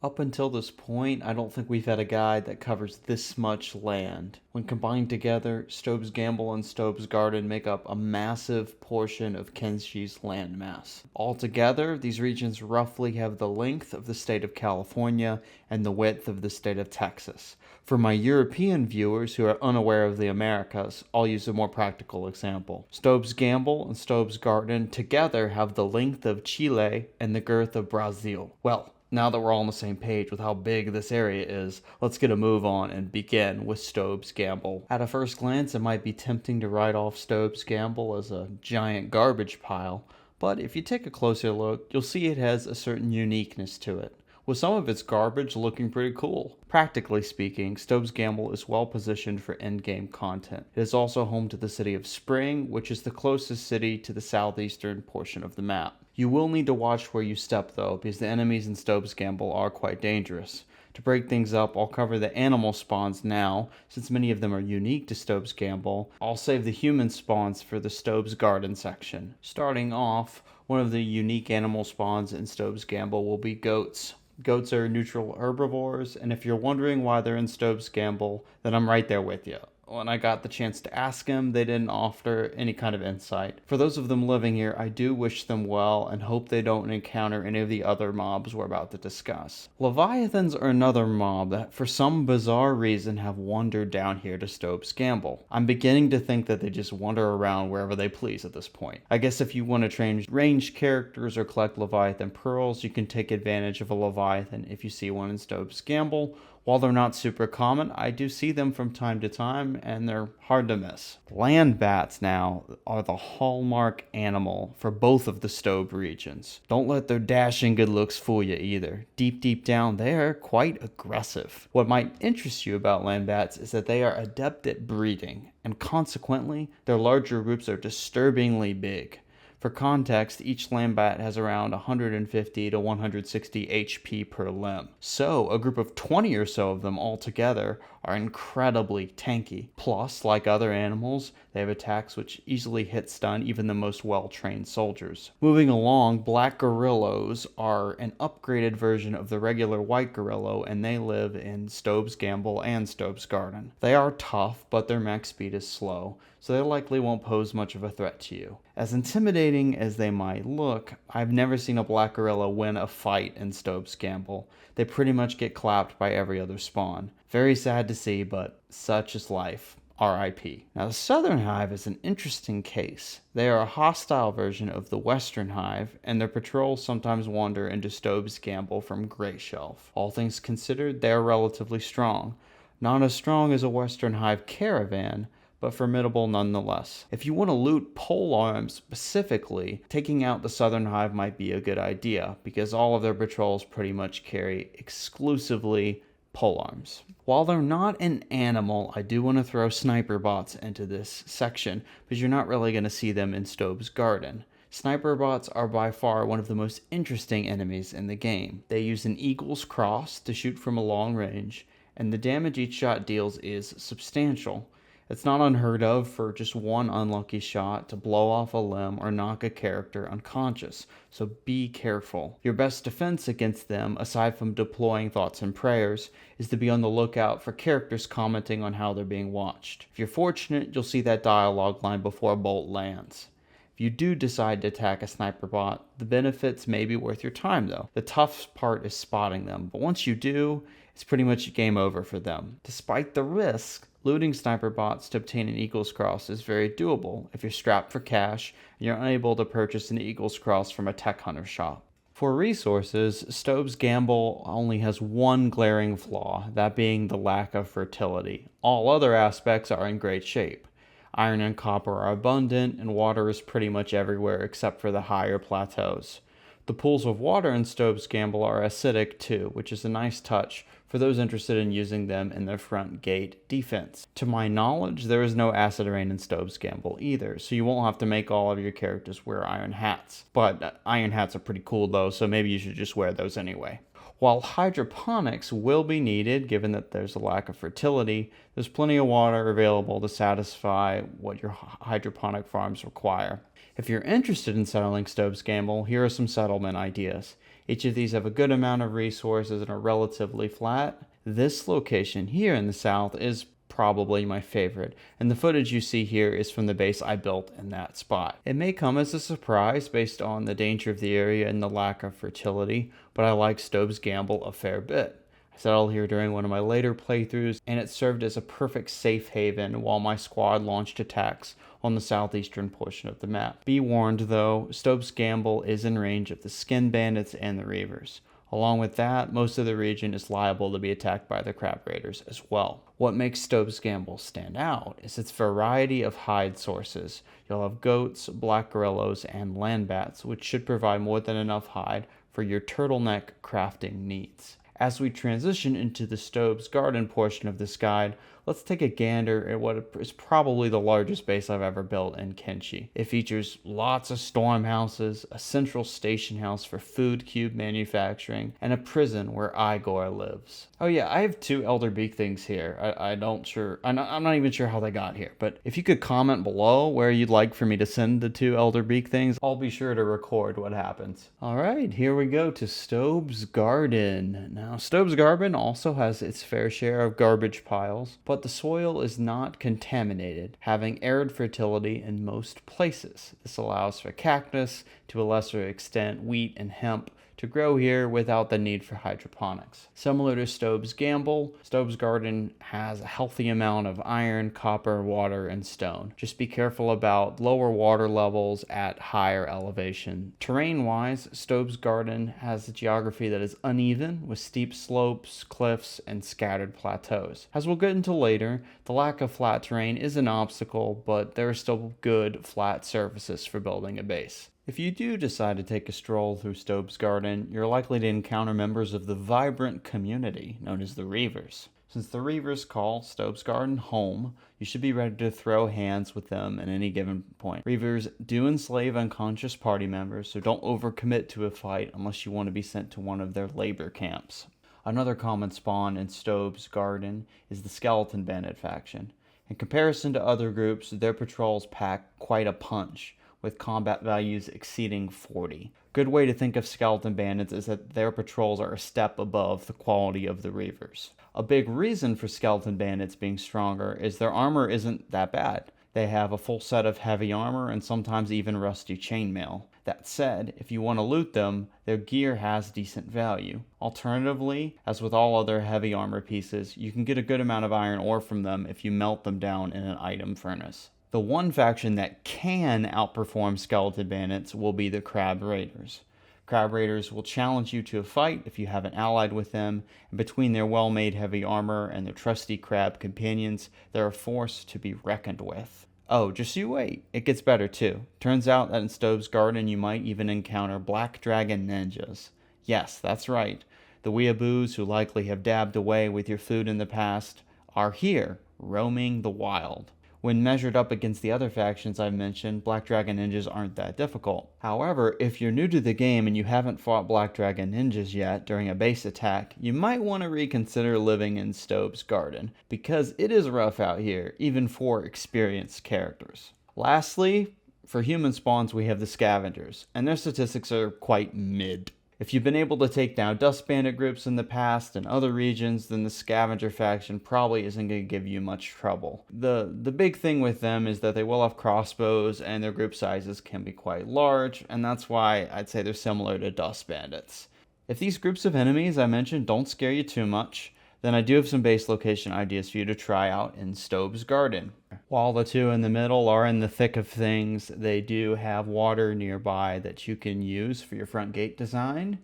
Up until this point, I don't think we've had a guide that covers this much land. When combined together, Stobe's Gamble and Stobe's Garden make up a massive portion of Kenshi's landmass. Altogether, these regions roughly have the length of the state of California and the width of the state of Texas. For my European viewers who are unaware of the Americas, I'll use a more practical example. Stobe's Gamble and Stobe's Garden together have the length of Chile and the girth of Brazil. Well, now that we're all on the same page with how big this area is, let's get a move on and begin with Stobe's Gamble. At a first glance, it might be tempting to write off Stobe's Gamble as a giant garbage pile, but if you take a closer look, you'll see it has a certain uniqueness to it, with some of its garbage looking pretty cool. Practically speaking, Stobe's Gamble is well positioned for endgame content. It is also home to the city of Spring, which is the closest city to the southeastern portion of the map. You will need to watch where you step though, because the enemies in Stobe's Gamble are quite dangerous. To break things up, I'll cover the animal spawns now, since many of them are unique to Stobe's Gamble. I'll save the human spawns for the Stobe's Garden section. Starting off, one of the unique animal spawns in Stobe's Gamble will be goats. Goats are neutral herbivores, and if you're wondering why they're in Stobe's Gamble, then I'm right there with you. When I got the chance to ask him, they didn't offer any kind of insight. For those of them living here, I do wish them well and hope they don't encounter any of the other mobs we're about to discuss. Leviathans are another mob that for some bizarre reason have wandered down here to Stobe's Gamble. I'm beginning to think that they just wander around wherever they please at this point. I guess if you want to train ranged characters or collect Leviathan pearls, you can take advantage of a Leviathan if you see one in Stobe's Gamble. While they're not super common, I do see them from time to time, and they're hard to miss. Land bats now are the hallmark animal for both of the Stobe regions. Don't let their dashing good looks fool you either. Deep down, they are quite aggressive. What might interest you about land bats is that they are adept at breeding, and consequently, their larger groups are disturbingly big. For context, each lambat has around 150 to 160 HP per limb. So, a group of 20 or so of them all together are incredibly tanky. Plus, like other animals, they have attacks which easily hit stun even the most well-trained soldiers. Moving along, black gorillos are an upgraded version of the regular white gorillo, and they live in Stobe's Gamble and Stobe's Garden. They are tough, but their max speed is slow, so they likely won't pose much of a threat to you. As intimidating as they might look, I've never seen a black gorilla win a fight in Stobe's Gamble. They pretty much get clapped by every other spawn. Very sad to see, but such is life. RIP. Now, the Southern Hive is an interesting case. They are a hostile version of the Western Hive, and their patrols sometimes wander into Stobe's Gamble from Grey Shelf. All things considered, they are relatively strong. Not as strong as a Western Hive caravan, but formidable nonetheless. If you want to loot pole arms specifically, taking out the Southern Hive might be a good idea, because all of their patrols pretty much carry exclusively pole arms. While they're not an animal, I do want to throw sniper bots into this section, because you're not really going to see them in Stobe's Garden. Sniper bots are by far one of the most interesting enemies in the game. They use an eagle's cross to shoot from a long range, and the damage each shot deals is substantial. It's not unheard of for just one unlucky shot to blow off a limb or knock a character unconscious, so be careful. Your best defense against them, aside from deploying thoughts and prayers, is to be on the lookout for characters commenting on how they're being watched. If you're fortunate, you'll see that dialogue line before a bolt lands. If you do decide to attack a sniper bot, the benefits may be worth your time though. The tough part is spotting them, but once you do, it's pretty much game over for them. Despite the risk, looting sniper bots to obtain an Eagle's Cross is very doable if you're strapped for cash and you're unable to purchase an Eagle's Cross from a tech hunter shop. For resources, Stobe's Gamble only has one glaring flaw, that being the lack of fertility. All other aspects are in great shape. Iron and copper are abundant, and water is pretty much everywhere except for the higher plateaus. The pools of water in Stobe's Gamble are acidic too, which is a nice touch for those interested in using them in their front gate defense. To my knowledge, there is no acid rain in Stobe's Gamble either, so you won't have to make all of your characters wear iron hats. But iron hats are pretty cool though, so maybe you should just wear those anyway. While hydroponics will be needed, given that there's a lack of fertility, there's plenty of water available to satisfy what your hydroponic farms require. If you're interested in settling Stobe's Gamble, here are some settlement ideas. Each of these have a good amount of resources and are relatively flat. This location here in the south is probably my favorite, and the footage you see here is from the base I built in that spot. It may come as a surprise based on the danger of the area and the lack of fertility, but I like Stobe's Gamble a fair bit. I settled here during one of my later playthroughs, and it served as a perfect safe haven while my squad launched attacks on the southeastern portion of the map. Be warned though, Stobe's Gamble is in range of the Skin Bandits and the Reavers. Along with that, most of the region is liable to be attacked by the Crab Raiders as well. What makes Stobe's Gamble stand out is its variety of hide sources. You'll have goats, black gorillas, and land bats, which should provide more than enough hide for your turtleneck crafting needs. As we transition into the Stobe's Garden portion of this guide, let's take a gander at what is probably the largest base I've ever built in Kenshi. It features lots of storm houses, a central station house for food cube manufacturing, and a prison where Igor lives. Oh yeah, I have 2 Elder Beak things here. I'm not even sure how they got here, but if you could comment below where you'd like for me to send the 2 Elder Beak things, I'll be sure to record what happens. Alright, here we go to Stobe's Garden. Now, Stobe's Garden also has its fair share of garbage piles, but the soil is not contaminated, having arid fertility in most places. This allows for cactus, to a lesser extent wheat and hemp, to grow here without the need for hydroponics. Similar to Stobe's Gamble, Stobe's Garden has a healthy amount of iron, copper, water, and stone. Just be careful about lower water levels at higher elevation. Terrain-wise, Stobe's Garden has a geography that is uneven, with steep slopes, cliffs, and scattered plateaus. As we'll get into later, the lack of flat terrain is an obstacle, but there are still good flat surfaces for building a base. If you do decide to take a stroll through Stobe's Garden, you're likely to encounter members of the vibrant community known as the Reavers. Since the Reavers call Stobe's Garden home, you should be ready to throw hands with them at any given point. Reavers do enslave unconscious party members, so don't overcommit to a fight unless you want to be sent to one of their labor camps. Another common spawn in Stobe's Garden is the Skeleton Bandit faction. In comparison to other groups, their patrols pack quite a punch, with combat values exceeding 40. Good way to think of Skeleton Bandits is that their patrols are a step above the quality of the Reavers. A big reason for Skeleton Bandits being stronger is their armor isn't that bad. They have a full set of heavy armor and sometimes even rusty chainmail. That said, if you want to loot them, their gear has decent value. Alternatively, as with all other heavy armor pieces, you can get a good amount of iron ore from them if you melt them down in an item furnace. The one faction that can outperform Skeleton Bandits will be the Crab Raiders. Crab Raiders will challenge you to a fight if you haven't allied with them, and between their well-made heavy armor and their trusty crab companions, they're a force to be reckoned with. Oh, just you wait, it gets better too. Turns out that in Stobe's Garden you might even encounter Black Dragon Ninjas. Yes, that's right. The weeaboos who likely have dabbed away with your food in the past are here, roaming the wild. When measured up against the other factions I've mentioned, Black Dragon Ninjas aren't that difficult. However, if you're new to the game and you haven't fought Black Dragon Ninjas yet during a base attack, you might want to reconsider living in Stobe's Garden, because it is rough out here, even for experienced characters. Lastly, for human spawns we have the Scavengers, and their statistics are quite mid. If you've been able to take down Dust Bandit groups in the past and other regions, then the Scavenger faction probably isn't going to give you much trouble. The big thing with them is that they will have crossbows and their group sizes can be quite large, and that's why I'd say they're similar to Dust Bandits. If these groups of enemies I mentioned don't scare you too much, then I do have some base location ideas for you to try out in Stobe's Garden. While the 2 in the middle are in the thick of things, they do have water nearby that you can use for your front gate design.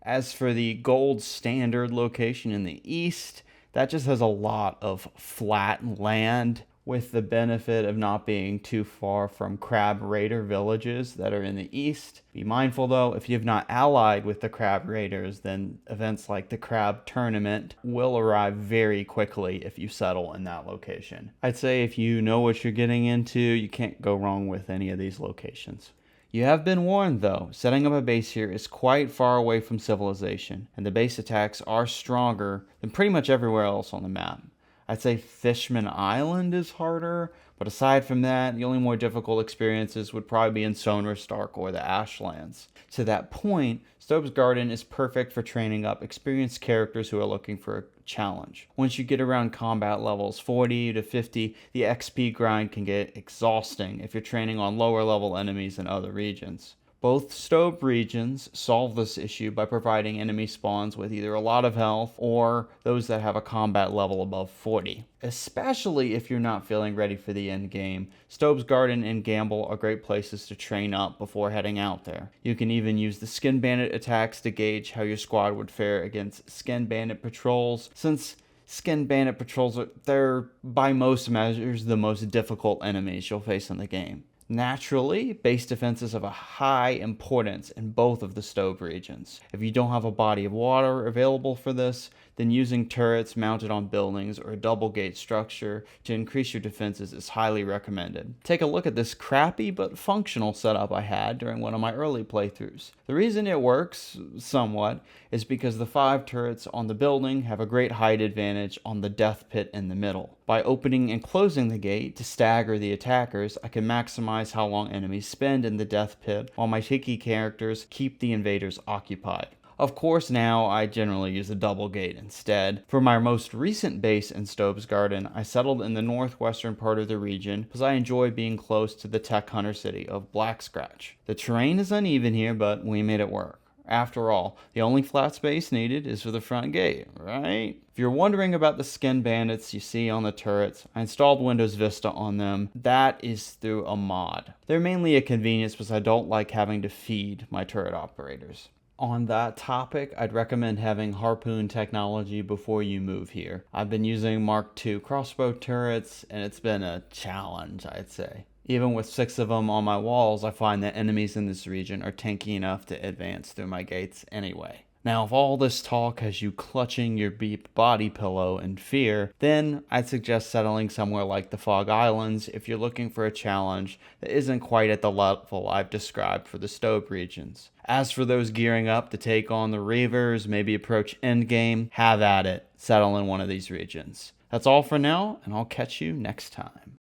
As for the gold standard location in the east, that just has a lot of flat land, with the benefit of not being too far from Crab Raider villages that are in the east. Be mindful though, if you have not allied with the Crab Raiders, then events like the Crab Tournament will arrive very quickly if you settle in that location. I'd say if you know what you're getting into, you can't go wrong with any of these locations. You have been warned though, setting up a base here is quite far away from civilization, and the base attacks are stronger than pretty much everywhere else on the map. I'd say Fishman Island is harder, But aside from that, the only more difficult experiences would probably be in Sonar Stark or the Ashlands. To that point, Stobe's Garden is perfect for training up experienced characters who are looking for a challenge. Once you get around combat levels 40 to 50, the XP grind can get exhausting if you're training on lower level enemies in other regions. Both Stobe regions solve this issue by providing enemy spawns with either a lot of health or those that have a combat level above 40. Especially if you're not feeling ready for the end game, Stobe's Garden and Gamble are great places to train up before heading out there. You can even use the Skin Bandit attacks to gauge how your squad would fare against Skin Bandit patrols, since Skin Bandit patrols they're by most measures the most difficult enemies you'll face in the game. Naturally, base defenses have a high importance in both of the Stobe regions. If you don't have a body of water available for this, then using turrets mounted on buildings or a double gate structure to increase your defenses is highly recommended. Take a look at this crappy but functional setup I had during one of my early playthroughs. The reason it works, somewhat, is because the 5 turrets on the building have a great height advantage on the death pit in the middle. By opening and closing the gate to stagger the attackers, I can maximize how long enemies spend in the death pit, while my Tiki characters keep the invaders occupied. Of course, now I generally use a double gate instead. For my most recent base in Stobe's Garden, I settled in the northwestern part of the region because I enjoy being close to the tech hunter city of Black Scratch. The terrain is uneven here, but we made it work. After all, the only flat space needed is for the front gate, right? If you're wondering about the Skin Bandits you see on the turrets, I installed Windows Vista on them. That is through a mod. They're mainly a convenience because I don't like having to feed my turret operators. On that topic, I'd recommend having harpoon technology before you move here. I've been using Mark II crossbow turrets, and it's been a challenge, I'd say. Even with 6 of them on my walls, I find that enemies in this region are tanky enough to advance through my gates anyway. Now, if all this talk has you clutching your beep body pillow in fear, then I'd suggest settling somewhere like the Fog Islands if you're looking for a challenge that isn't quite at the level I've described for the Stobe regions. As for those gearing up to take on the Reavers, maybe approach endgame, have at it. Settle in one of these regions. That's all for now, and I'll catch you next time.